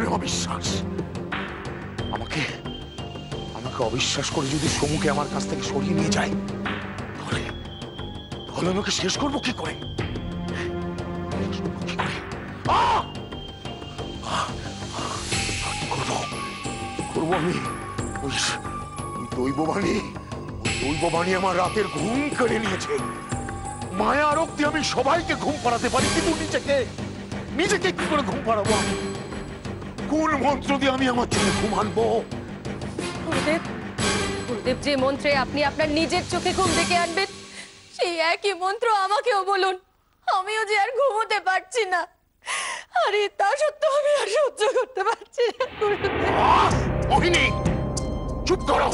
মনে অবিশ্বাস। আমাকে আমাকে অবিশ্বাস করে যদি সমুকে আমার কাছ থেকে সরিয়ে নিয়ে যায়, তাহলে তাহলে আমাকে শেষ করবো কি করে? কি করবো আমি? দৈববাণী আমার রাতের ঘুম কেড়ে নিয়েছে। মায়া রক্তি আমি সবাইকে ঘুম পাড়াতে পারি, কিন্তু নিজেকে কি করে ঘুম পাড়াবো আমি? কোন মন্ত্র দিয়ে আমি আমার চোখে ঘুম আনবো? গুরুদেব, গুরুদেব, যে মন্ত্রে আপনি আপনার নিজের চোখে ঘুম ডেকে আনবেন, সেই একই মন্ত্র আমাকেও বলুন। আমিও যে আর ঘুমোতে পারছি না। আরে তা সত্ত্বেও আমি আর সহ্য করতে পারছি না। মোহিনী, চুপ করো।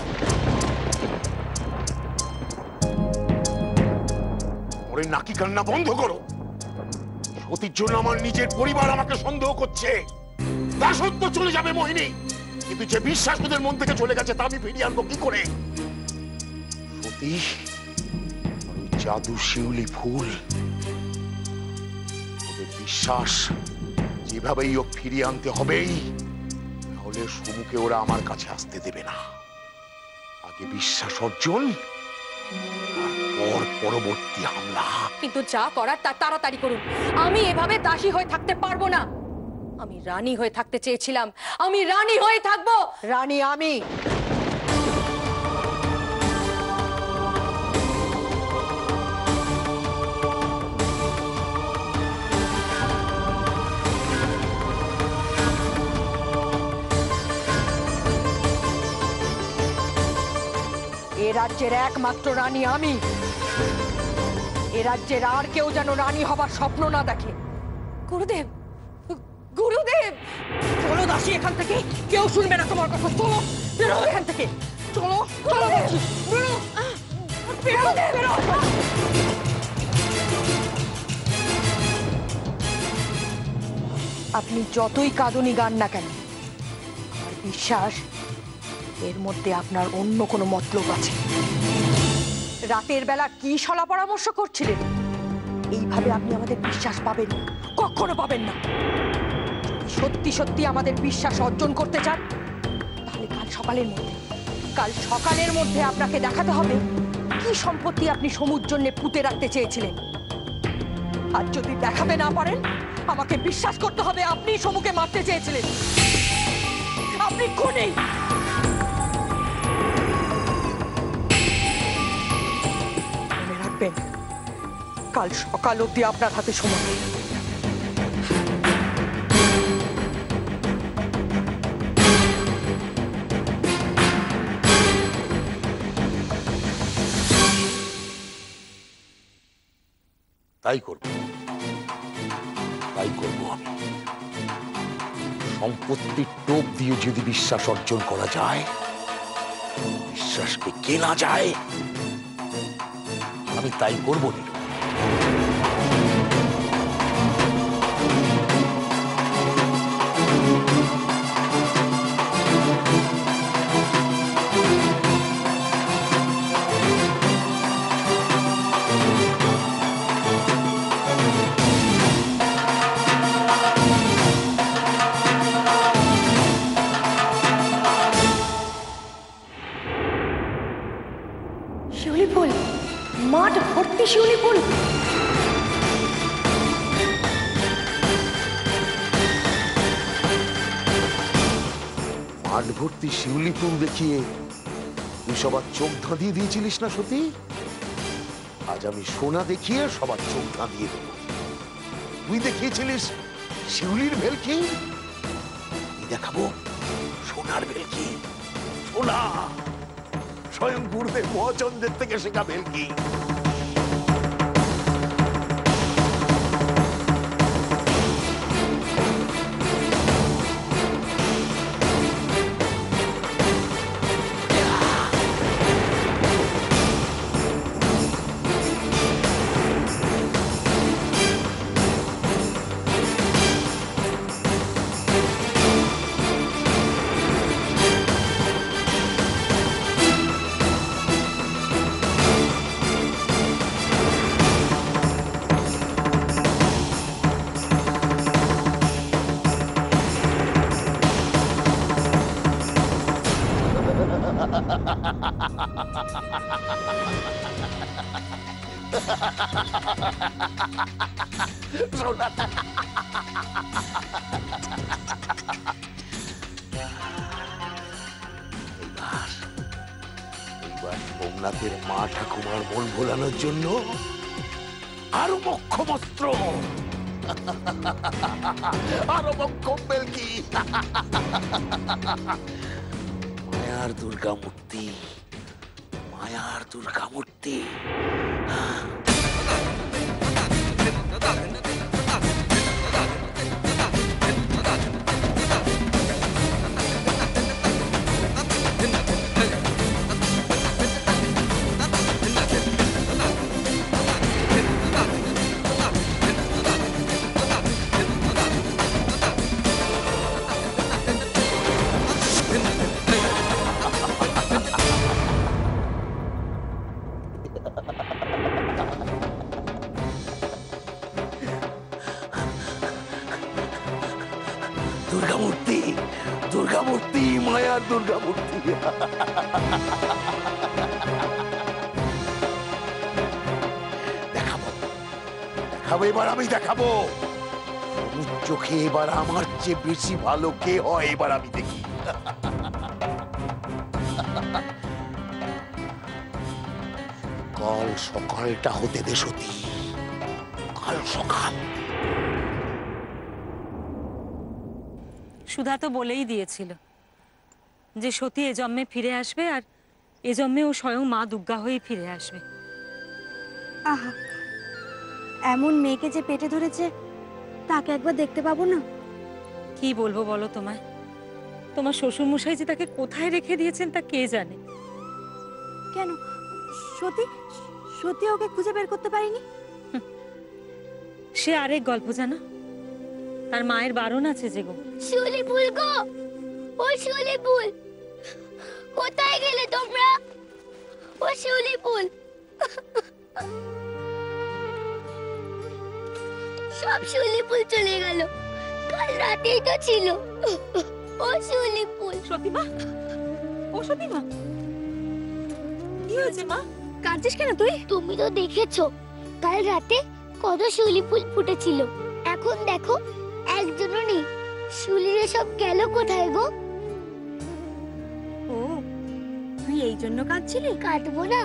ওরে নাকি কান্না বন্ধ করো। সতীর জন্য আমার নিজের পরিবার আমাকে সন্দেহ করছে। তা সত্য চলে যাবে মোহিনী, কিন্তু যে বিশ্বাস ওদের মন থেকে চলে গেছে তা আমি ফিরিয়ে আনবো কি করে? সতী, ওই জাদু শিউলি ফুল, ওদের বিশ্বাস যেভাবেই ও ফিরিয়ে আনতে হবেই, নাহলে সমুকে ওরা আমার কাছে আসতে দেবে না। আগে বিশ্বাস অর্জন, তারপর পরবর্তী হামলা। কিন্তু যা করার তা তাড়াতাড়ি করুন। আমি এভাবে দাসী হয়ে থাকতে পারবো না। আমি রানী হয়ে থাকতে চেয়েছিলাম, আমি রানী হয়ে থাকবো। রানী আমি। এ রাজ্যের একমাত্র রানী আমি। এ রাজ্যের আর কেউ যেন রানী হবার স্বপ্ন না দেখে। গুরুদেব, গুরুদেব, চলো দাসী এখান থেকে, কেউ শুনবে না তোমার কথা। চলো, বেরো এখান থেকে। চলো, চলো বলছি, বেরো, বেরো, বেরো। আপনি যতই কাঁদুনি গান না কেন, আমার বিশ্বাস এর মধ্যে আপনার অন্য কোনো মতলব আছে। রাতের বেলা কি সলা পরামর্শ করছিলেন? এইভাবে আপনি আমাদের বিশ্বাস পাবেন না, কখনো পাবেন না। সত্যি সত্যি আমাদের বিশ্বাস অর্জন করতে চান, তাহলে কাল সকালের মধ্যে আপনাকে দেখাতে হবে কি সম্পত্তি আপনি সমুর জন্য পুঁতে রাখতে চেয়েছিলেন। আর যদি দেখাতে না পারেন, আমাকে বিশ্বাস করতে হবে আপনি সমুকে মারতে চেয়েছিলেন। আপনি খুনি। মনে রাখবেন, কাল সকাল অবধি আপনার হাতে সময়। তাই করবো আমি। সম্পত্তির টোপ দিয়ে যদি বিশ্বাস অর্জন করা যায়, বিশ্বাসকে কেনা যায়, আমি তাই করবো। শিউলি ফুল, মাঠ ভর্তি শিউলি ফুল। মাঠ ভর্তি শিউলি ফুল দেখিয়ে তুই সবার চোখ ধাঁধিয়ে দিয়েছিলিস না সতী? আজ আমি সোনা দেখিয়ে সবার চোখ ধাঁধিয়ে দেব। তুই দেখিয়েছিলিস শিউলির ভেলকি, দেখাবো সোনার ভেলকি। সোনা, স্বয়ং গুরুদেব মহাচন্দ্রের থেকে শেখা ভেলকি। এইবার সোমনাথের মা ঠাকুমার মন ভোলানোর জন্য আরো মক্ষমস্ত্র, আরো মক্ষম বেলকি, মায়ার দুর্গা মূর্তি, মায়ার দুর্গা মূর্তি। দুর্গা মূর্তি, দুর্গা মূর্তি, মায়ার দুর্গা মূর্তি। দেখাবো, দেখাবো, এবার আমি দেখাবো। সবুজ চোখে এবার আমার চেয়ে বেশি ভালো কে হয়, এবার আমি দেখি। কাল সকালটা হতে দে সতী, কাল সকাল। সুধা তো বলেই দিয়েছিল যে সতী এ জন্মে ফিরে আসবে, আর এ জন্মে ও স্বয়ং মা দুর্গা হয়ে ফিরে আসবে। আহা, এমন মেয়েকে যে পেটে ধরেছে তাকে একবার দেখতে পাবো না? কি বলবো বলো তোমায়? তোমার শ্বশুর মশাই যে তাকে কোথায় রেখে দিয়েছেন তা কে জানে। কেন সত্যি সত্যি ওকে খুঁজে বের করতে পারিনি? সে আরেক গল্প জানো, তার মায়ের বারণ আছে যে গো। শিউলি ফুল গো, ও শিউলি ফুল, কোথায় গেলে তোমরা? ও শিউলি ফুল, সব শিউলি ফুল চলে গেল, কাল রাতেই তো ছিল। ও শিউলি ফুল। সতীমা, ও সতীমা, কি হয়েছে মা? কাঁদছিস কেন তুই? তুমি তো দেখেছো কাল রাতে কত শিউলি ফুল ফুটেছিল, এখন দেখো একজনও নেই। শিউলিরা সব গেল কোথায় গো? ও, তুই এই জন্য কাঁদছিলি? কাটবো না,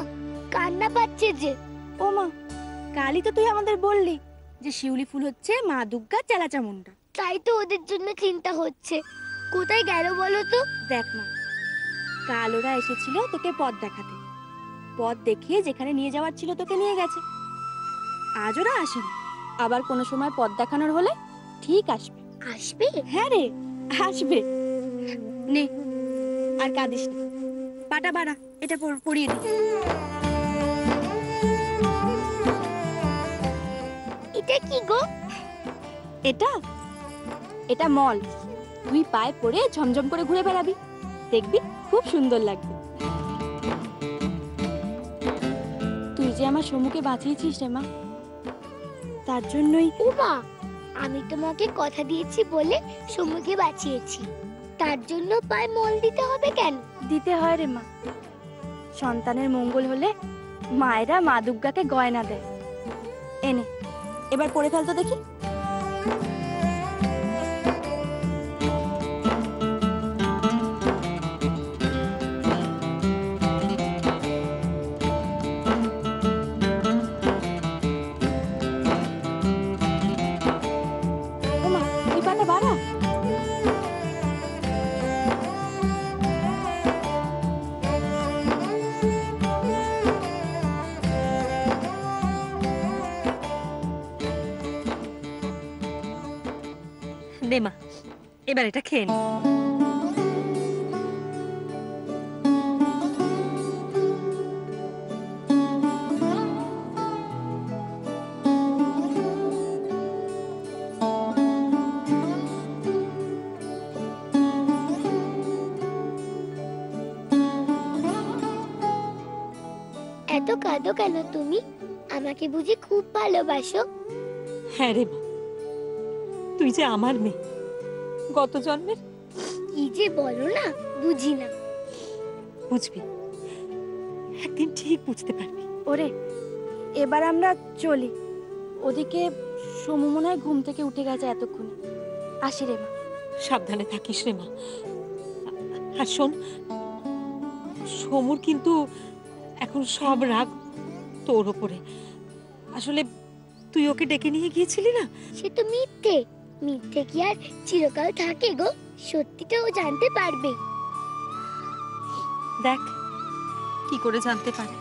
কান্না পাচ্ছে যে। ও মা, কালই তো তুই আমাদের বললি যে শিউলি ফুল হচ্ছে মা দুর্গার চেলাচামুন্ডা। তাই তো ওদের জন্য চিন্তা হচ্ছে, কোথায় গেল বলো তো? দেখ মা, কাল ওরা এসেছিল তোকে পথ দেখাতে, পথ দেখিয়ে যেখানে নিয়ে যাওয়ার ছিল তোকে নিয়ে গেছে। আজ ওরা আসেনি, আবার কোনো সময় পথ দেখানোর হলে ঠিক আসবে। আসবে? হ্যাঁ রে, আসবে। নে, আর কাঁদিস না, পাটা বাড়া, এটা পরিয়ে দি। এটা কি গো? এটা এটা মল, তুই পায়ে পরে ঝমঝম করে ঘুরে বেড়াবি, দেখবি খুব সুন্দর লাগবে। তুই যে আমার সমুকে বাঁচিয়েছিস রে মা, তার জন্যই। উমা, আমি তোমাকে কথা দিয়েছি বলে সমুকে বাঁচিয়েছি, তার জন্য পায়ে মল দিতে হবে কেন? দিতে হয় রে মা, সন্তানের মঙ্গল হলে মায়েরা মা দুর্গাকে গয়না দেয়। এনে এবার পরে ফেলতো দেখি। ওমা, তুই পাটা বাড়া। দে মা, এবার এটা খেয়ে নে। এত কাঁদো কেন তুমি? আমাকে বুঝি খুব ভালোবাসো? হ্যাঁ রে মা, তুই যে আমার মেয়ে, গত জন্মের। কি যে বলো না, বুঝি না। বুঝবি, একদিন ঠিক বুঝতে পারবি। ওরে, এবার আমরা চলি। ওদিকে সমু মনে হয় ঘুম থেকে উঠে গেছে এতক্ষণে। আসি রে মা। সাবধানে থাকিস রে মা। আর শোন, সমুর কিন্তু এখন সব রাগ তোর ওপরে। আসলে তুই ওকে ডেকে নিয়ে গিয়েছিলি না? সে তো মিথ্যে। মিথ্যে কি আর চিরকাল থাকে গো? সত্যিটা ও জানতে পারবে। দেখ কি করে জানতে পারে।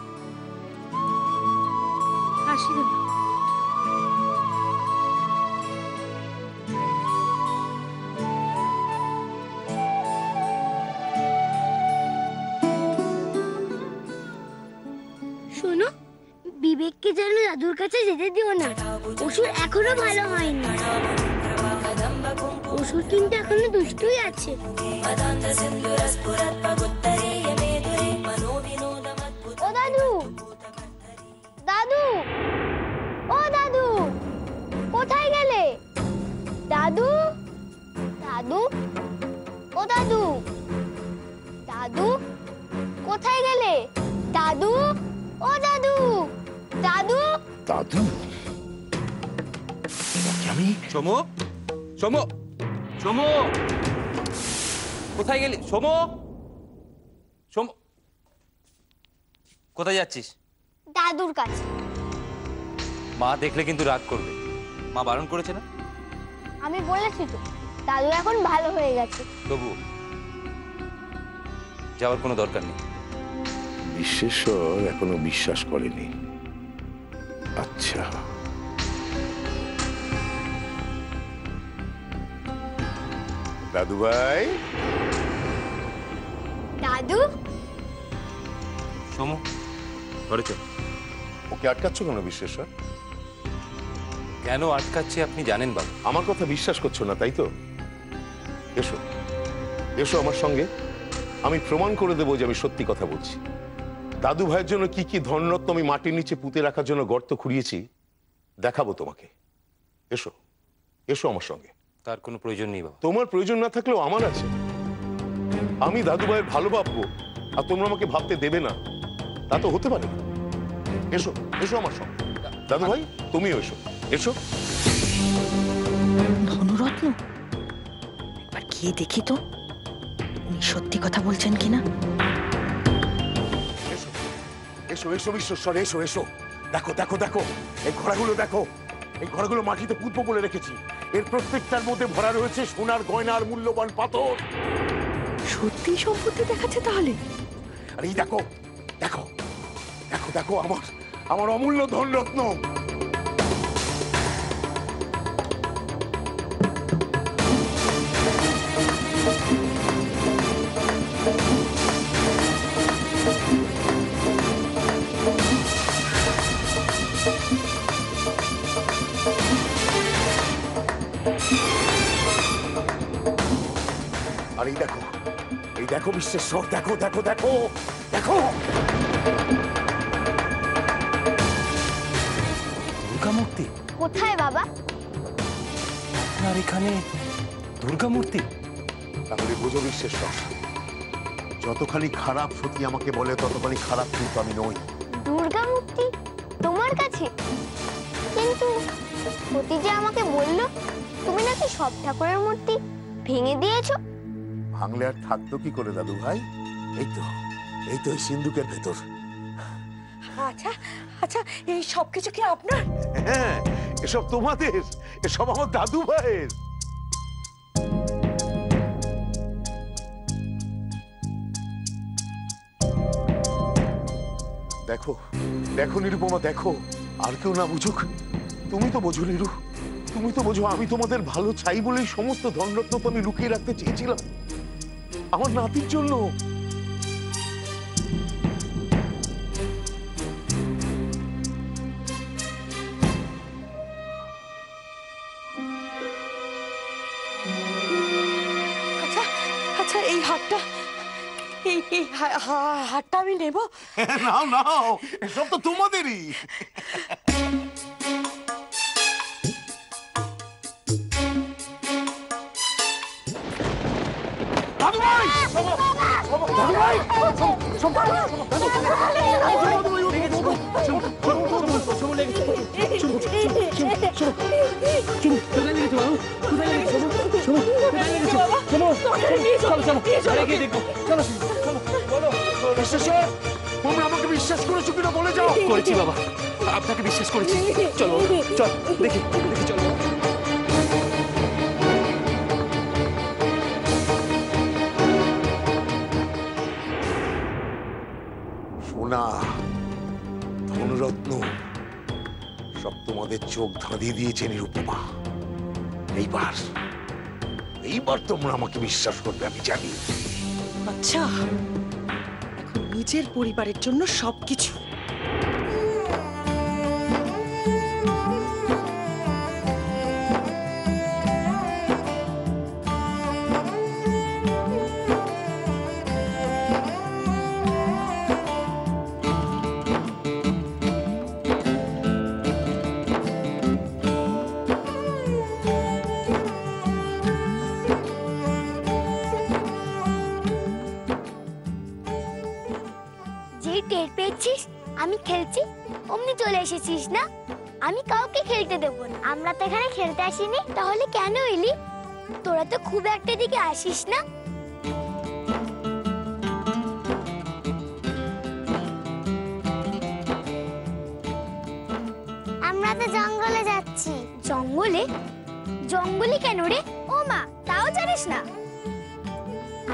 আসি রে মা। শোনো, বিবেককে যেন দাদুর কাছে যেতে দিও না। অসুর এখনো ভালো হয়নি। অসুর কিন্তু এখনো দুষ্টুই আছে। ও দাদু, দাদু, ও দাদু, কোথায় গেলে? দাদু, দাদু, ও দাদু, দাদু, কোথায় গেলে? দাদু, ও দাদু, দাদু। দাদু, আমি সমু, সমু, সমু, কোথায় গেলি? সমু, সমু, কোথায় যাচ্ছিস? দাদুর কাছে। মা দেখলে কিন্তু রাগ করবে। মা বারণ করেছে না? আমি বলেছি তো, দাদু এখন ভালো হয়ে গেছে। তবু যাওয়ার কোনো দরকার নেই। বিশ্বেশ্বর এখনো বিশ্বাস করেনি। আচ্ছা, দাদু ভাই। দাদু, সমু, ঘরে চল। ওকে আটকাচ্ছ কেন বিশ্বেশ্বর? কেন আটকাচ্ছি আপনি জানেন বাবু। আমার কথা বিশ্বাস করছো না তাই তো? এসো, এসো আমার সঙ্গে। আমি প্রমাণ করে দেবো যে আমি সত্যি কথা বলছি। দাদু ভাইয়ের জন্য কি কি ধনরত্ন আমি মাটির নিচে পুঁতে রাখার জন্য গর্ত খুঁড়িয়েছি দেখাবো তোমাকে। এসো, এসো আমার সঙ্গে। তার কোনো প্রয়োজন নেই বাবু। তোমার প্রয়োজন না থাকলেও আমার আছে। আমি দাদু ভাইয়ের ভালো ভাববো আর তোমরা আমাকে ভাবতে দেবে না, তা তো হতে পারে না। এসো, এসো আমার সঙ্গে। দাদু ভাই, তুমিও এসো, এসো। ধনুরত্ন, একবার গিয়ে দেখি তো উনি সত্যি কথা বলছেন কিনা। এসো, এসো, এসো বিশ্বেশ্বর, এসো, এসো। দেখো, দেখো, দেখো, এই ঘোড়াগুলো দেখো। এই ঘোড়াগুলো মাটিতে পুঁতবো বলে রেখেছি। এর প্রত্যেকটার মধ্যে ভরা রয়েছে সোনার গয়না আর মূল্যবান পাথর। সত্যি সম্পত্তি দেখাচ্ছে তাহলে? আর এই দেখো, দেখো, দেখো, দেখো আমার আমার অমূল্য ধনরত্ন। আর এই দেখো, এই দেখো বিশ্বেশ্বর, দেখো, দেখো, দেখো, দেখো। দুর্গা মূর্তি? কোথায় বাবা? আপনার এখানে দুর্গা মূর্তি? তাহলে বুঝো বিশ্বেশ্বর, যতখানি খারাপ সতী আমাকে বলে ততখানি খারাপ কিন্তু আমি নই। দুর্গা মূর্তি তোমার কাছে? কিন্তু সতী যে আমাকে বলল তুমি নাকি সব ঠাকুরের মূর্তি ভেঙে দিয়েছো। ভাঙলে আর থাকতো কি করে দাদু ভাই? এই তো, এই তো এই সিন্ধুকের ভেতর। আচ্ছা, আচ্ছা, এই সব কিছু কি আপনার? হ্যাঁ, এসব তোমাদের, এসব আমার দাদু ভাইয়ের। দেখো, দেখো নিরুপমা, দেখো। আর কেউ না বুঝুক, তুমি তো বোঝো নিরু, তুমি তো বোঝো আমি তোমাদের ভালো চাই বলেই সমস্ত ধনরত্ন তো আমি লুকিয়ে রাখতে চেয়েছিলাম আমার নাতির জন্য। আচ্ছা, আচ্ছা, এই হাতটা, এই হাতটা আমি নেব? নাও, নাও, এসব তো তোমাদেরই। দাদু ভাই, বিশ্বাস, তোমরা আমাকে বিশ্বাস করেছো কিনা বলে যাও। করেছি বাবা, আপনাকে বিশ্বাস করেছি। চলো চল, দেখি দেখি, চলো। সোনা, ধনরত্ন সব তোমাদের চোখ ধাঁধিয়ে দিয়েছে নিরুপমা। এইবার তোমরা আমাকে বিশ্বাস করবে আমি জানি। আচ্ছা, এখন নিজের পরিবারের জন্য সবকিছু। যেই টের পেয়েছিস আমি খেলছি অমনি চলে এসেছিস না। আমি কাউকে খেলতে দেবো না। আমরা তো এখানে খেলতে আসিনি, তাহলে কেন এলি? তোরা তো খুব একটা দিকে আসিস না। আমরা তো জঙ্গলে যাচ্ছি। জঙ্গলে? জঙ্গলে কেন রে? ও মা, তাও জানিস না?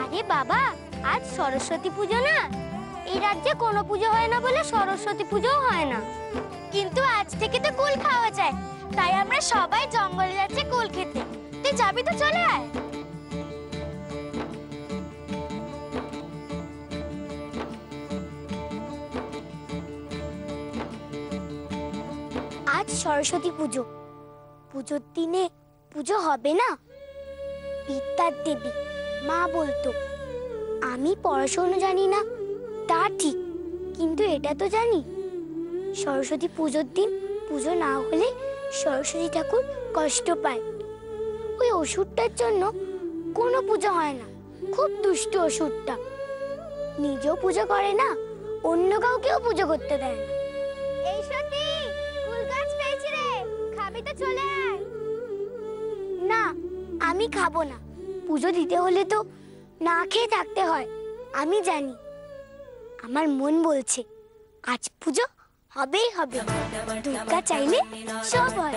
আরে বাবা, আজ সরস্বতী পুজো না। এই রাজ্যে কোনো পুজো হয় না বলে সরস্বতী পুজোও হয় না। কিন্তু আজ থেকে তো কুল খাওয়া যায়, তাই আমরা সবাই জঙ্গলে যাচ্ছি কুল খেতে। তুই যাবি তো চলে আয়। আজ সরস্বতী পুজো। পুজোর দিনে পুজো হবে না? বিদ্যার দেবী মা বলতো। আমি পড়াশোনা জানি না তা ঠিক, কিন্তু এটা তো জানি সরস্বতী পুজোর দিন পুজো না হলে সরস্বতী ঠাকুর কষ্ট পায়। ওই অসুরটার জন্য কোনো পুজো হয় না। খুব দুষ্ট অসুরটা, নিজেও পুজো করে না, অন্য কাউকেও পুজো করতে দেয় না। এই সতী, ফুল গাছ পেয়েছি রে, খাবি তো চলে আয়। না, আমি খাবো না। পুজো দিতে হলে তো না খেয়ে থাকতে হয়, আমি জানি। আমার মন বলছে আজ পুজো হবেই হবে। দুর্গা চাইলে সব হয়।